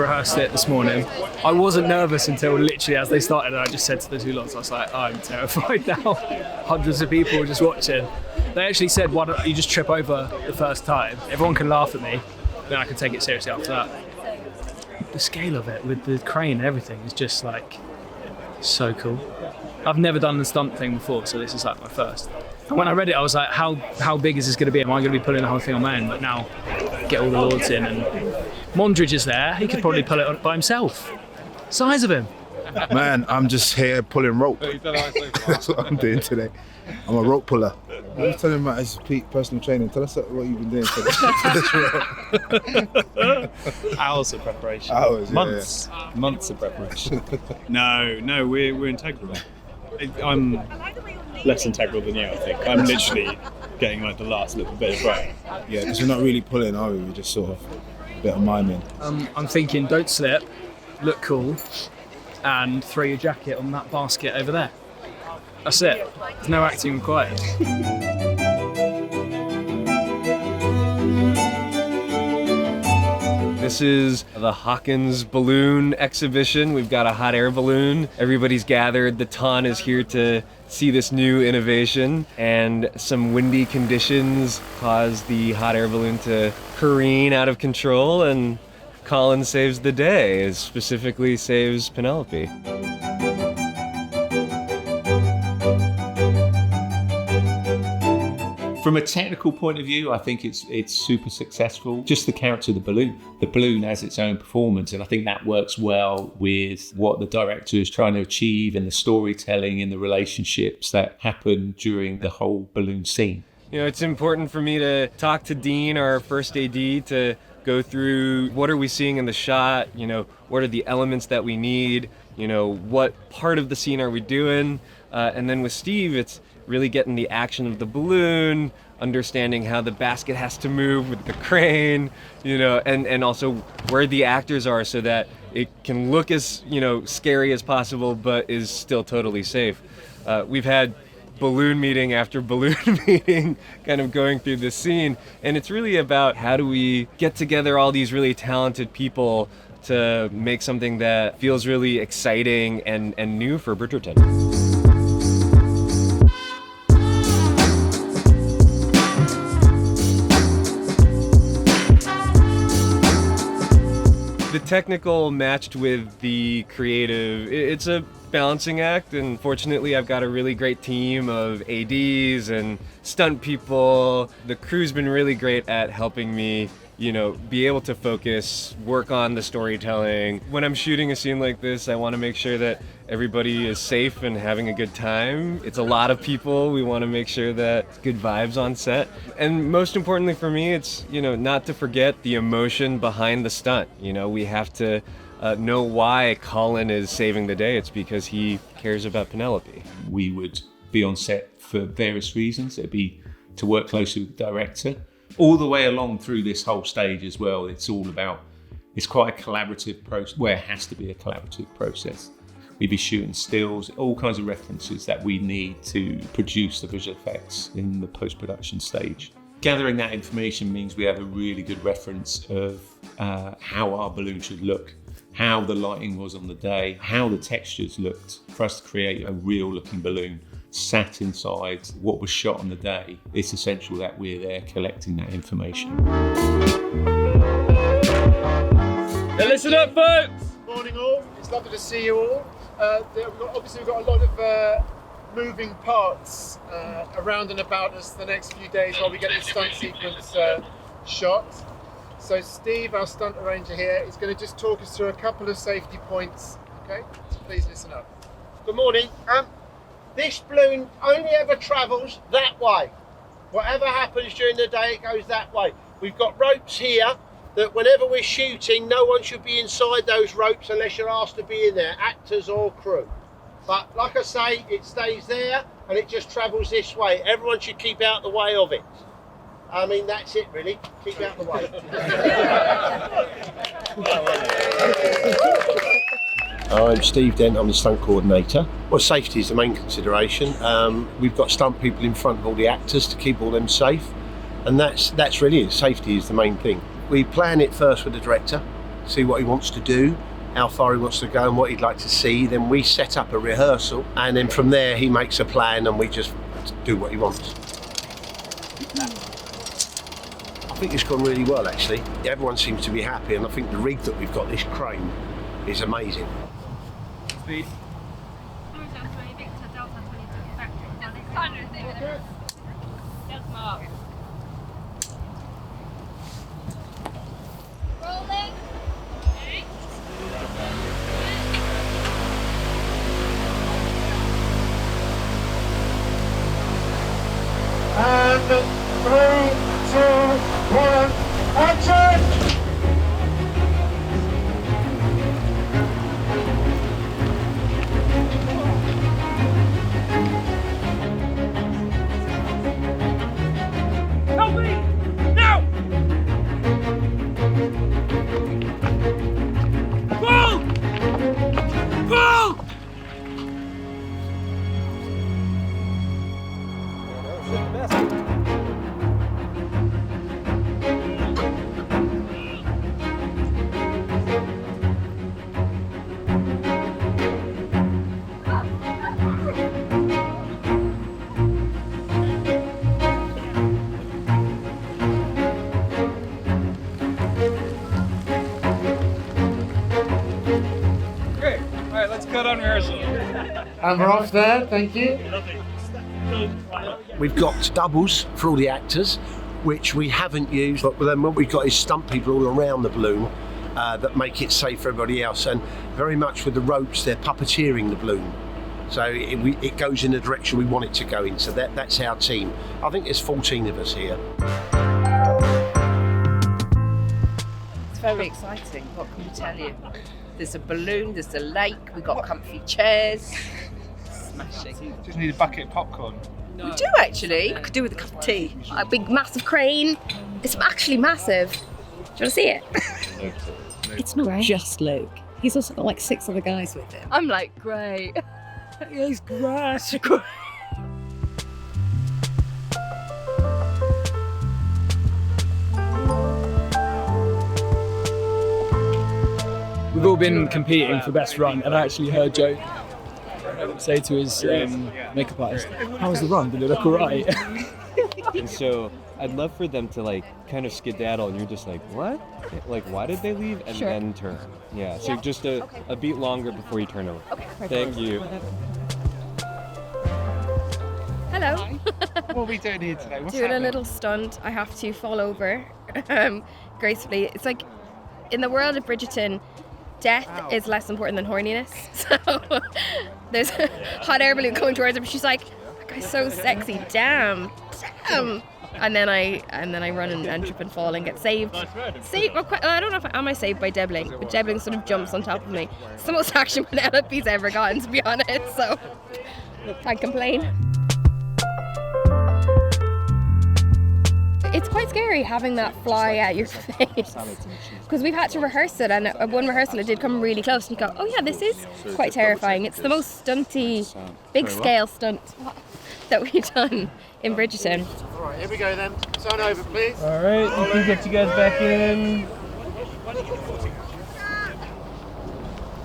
rehearsed it this morning. I wasn't nervous until literally as they started, and I just said to the two lots, I was like, I'm terrified now. Hundreds of people just watching. They actually said, why don't you just trip over the first time? Everyone can laugh at me, then I can take it seriously after that. The scale of it with the crane and everything is just like so cool. I've never done the stunt thing before, so this is like my first. When I read it, I was like, how big is this going to be? Am I going to be pulling the whole thing on my own? But now, get all the lords in, and Mondridge is there. He could probably pull it on by himself. Size of him. Man, I'm just here pulling rope. That's what I'm doing today. I'm a rope puller. I was telling him about his personal training. Tell us what you've been doing for this rope. Hours of preparation. Hours, months. Yeah. Months of preparation. No, we're integral. I'm less integral than you, I think. I'm literally getting like the last little bit of break. Yeah, because we're not really pulling, are we? We're just sort of a bit of miming. I'm thinking, don't slip, look cool, and throw your jacket on that basket over there. That's it. There's no acting required. This is the Hawkins balloon exhibition. We've got a hot air balloon. Everybody's gathered. The ton is here to see this new innovation, and some windy conditions caused the hot air balloon to careen out of control, and Colin saves the day, specifically saves Penelope. From a technical point of view, I think it's super successful. Just the character of the balloon. The balloon has its own performance, and I think that works well with what the director is trying to achieve and the storytelling and the relationships that happen during the whole balloon scene. You know, it's important for me to talk to Dean, our first AD, to go through what are we seeing in the shot, you know, what are the elements that we need, you know, what part of the scene are we doing, and then with Steve, it's really getting the action of the balloon, understanding how the basket has to move with the crane, you know, and also where the actors are so that it can look as, you know, scary as possible, but is still totally safe. We've had balloon meeting after balloon meeting kind of going through this scene, and it's really about how do we get together all these really talented people to make something that feels really exciting and new for Bridgerton. The technical matched with the creative, it's a balancing act, and fortunately I've got a really great team of ADs and stunt people. The crew's been really great at helping me, you know, be able to focus, work on the storytelling. When I'm shooting a scene like this, I want to make sure that everybody is safe and having a good time. It's a lot of people. We want to make sure that good vibes on set. And most importantly for me, it's, you know, not to forget the emotion behind the stunt. You know, we have to know why Colin is saving the day. It's because he cares about Penelope. We would be on set for various reasons. It'd be to work closely with the director. All the way along through this whole stage as well, it's quite a collaborative process, where it has to be a collaborative process. We'd be shooting stills, all kinds of references that we need to produce the visual effects in the post-production stage. Gathering that information means we have a really good reference of how our balloon should look, how the lighting was on the day, how the textures looked, for us to create a real looking balloon sat inside what was shot on the day. It's essential that we're there collecting that information. Now listen up, folks! Morning all, it's lovely to see you all. We've got a lot of moving parts around and about us the next few days while we get the stunt sequence shot. So Steve, our stunt arranger here, is going to just talk us through a couple of safety points. Okay, so please listen up. Good morning. This balloon only ever travels that way. Whatever happens during the day, it goes that way. We've got ropes here that whenever we're shooting, no one should be inside those ropes unless you're asked to be in there, actors or crew. But like I say, it stays there and it just travels this way. Everyone should keep out the way of it. I mean, that's it really, keep out the way. I'm Steve Dent, I'm the stunt coordinator. Well, safety is the main consideration. We've got stunt people in front of all the actors to keep all them safe, and that's really it. Safety is the main thing. We plan it first with the director, see what he wants to do, how far he wants to go and what he'd like to see. Then we set up a rehearsal, and then from there he makes a plan and we just do what he wants. I think it's gone really well actually. Everyone seems to be happy, and I think the rig that we've got, this crane, is amazing. Speed. And 3, 2, 1, action! Help me! Now! Pull! Pull! Great. All right, let's cut on rehearsal. And we're off there, thank you. We've got doubles for all the actors, which we haven't used, but then what we've got is stunt people all around the balloon that make it safe for everybody else, and very much with the ropes, they're puppeteering the balloon. So it goes in the direction we want it to go in, so that's our team. I think there's 14 of us here. It's very exciting, what can we tell you? There's a balloon, there's a lake, we've got comfy chairs. Smashing. Just need a bucket of popcorn. We do actually. I could do with a cup of tea. A big massive crane. It's actually massive. Do you want to see it? It's not just Luke. He's also got like 6 other guys with him. I'm like, great. He's great. We've all been competing for best run, and I actually heard Joe say to his makeup artist, "How was the run? Did it look alright?" And so I'd love for them to like kind of skedaddle, and you're just like, what? Like, why did they leave? And then turn. Yeah. So just a beat longer before you turn over. Okay, perfect. Thank you. Hello. What are we doing here today? What's Doing a happening? little stunt. I have to fall over gracefully. It's like in the world of Bridgerton, death is less important than horniness. So there's a hot air balloon coming towards her, but she's like, that guy's so sexy, damn. And then I run and trip and fall and get saved. I don't know if am I saved by Debling, but Debling sort of jumps on top of me. It's the most action Penelope's ever gotten, to be honest. So can't complain. It's quite scary having that fly at your face, because we've had to rehearse it, and at one rehearsal it did come really close, and you go, oh yeah, this is quite terrifying. It's the most stunty, big scale stunt that we've done in Bridgerton. All right, here we go then. Turn over, please. All right, we can get you guys back in.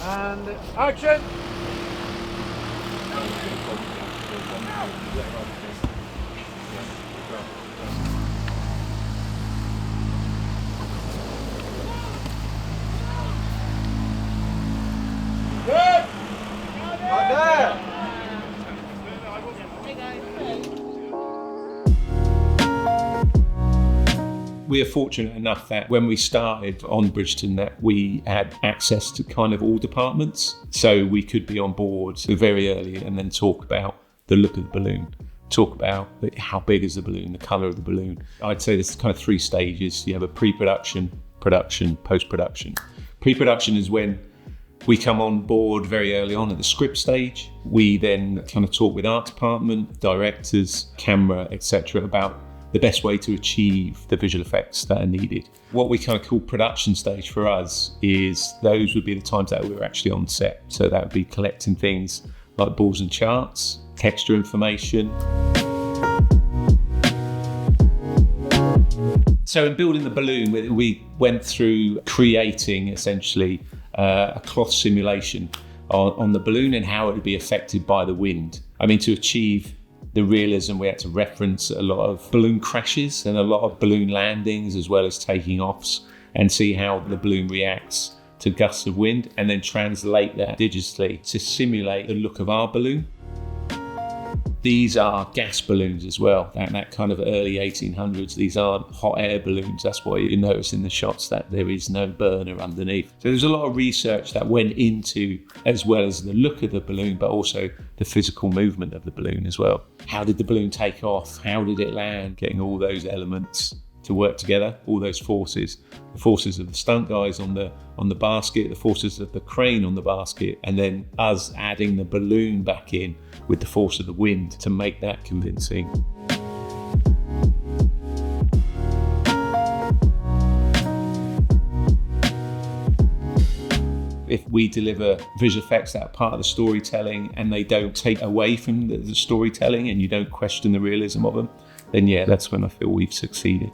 And action! Good! Right there! We are fortunate enough that when we started on Bridgerton that we had access to kind of all departments. So we could be on board very early and then talk about the look of the balloon, talk about how big is the balloon, the colour of the balloon. I'd say there's kind of 3 stages. You have a pre-production, production, post-production. Pre-production is when we come on board very early on at the script stage. We then kind of talk with art department, directors, camera, etc. about the best way to achieve the visual effects that are needed. What we kind of call production stage for us is those would be the times that we're actually on set. So that would be collecting things like balls and charts, texture information. So in building the balloon, we went through creating essentially a cloth simulation on the balloon and how it would be affected by the wind. I mean, to achieve the realism, we had to reference a lot of balloon crashes and a lot of balloon landings, as well as taking offs, and see how the balloon reacts to gusts of wind, and then translate that digitally to simulate the look of our balloon. These are gas balloons as well, that kind of early 1800s. These aren't hot air balloons. That's why you notice in the shots that there is no burner underneath. So there's a lot of research that went into, as well as the look of the balloon, but also the physical movement of the balloon as well. How did the balloon take off? How did it land? Getting all those elements to work together, all those forces, the forces of the stunt guys on the basket, the forces of the crane on the basket, and then us adding the balloon back in with the force of the wind to make that convincing. If we deliver visual effects that are part of the storytelling and they don't take away from the storytelling and you don't question the realism of them, then yeah, that's when I feel we've succeeded.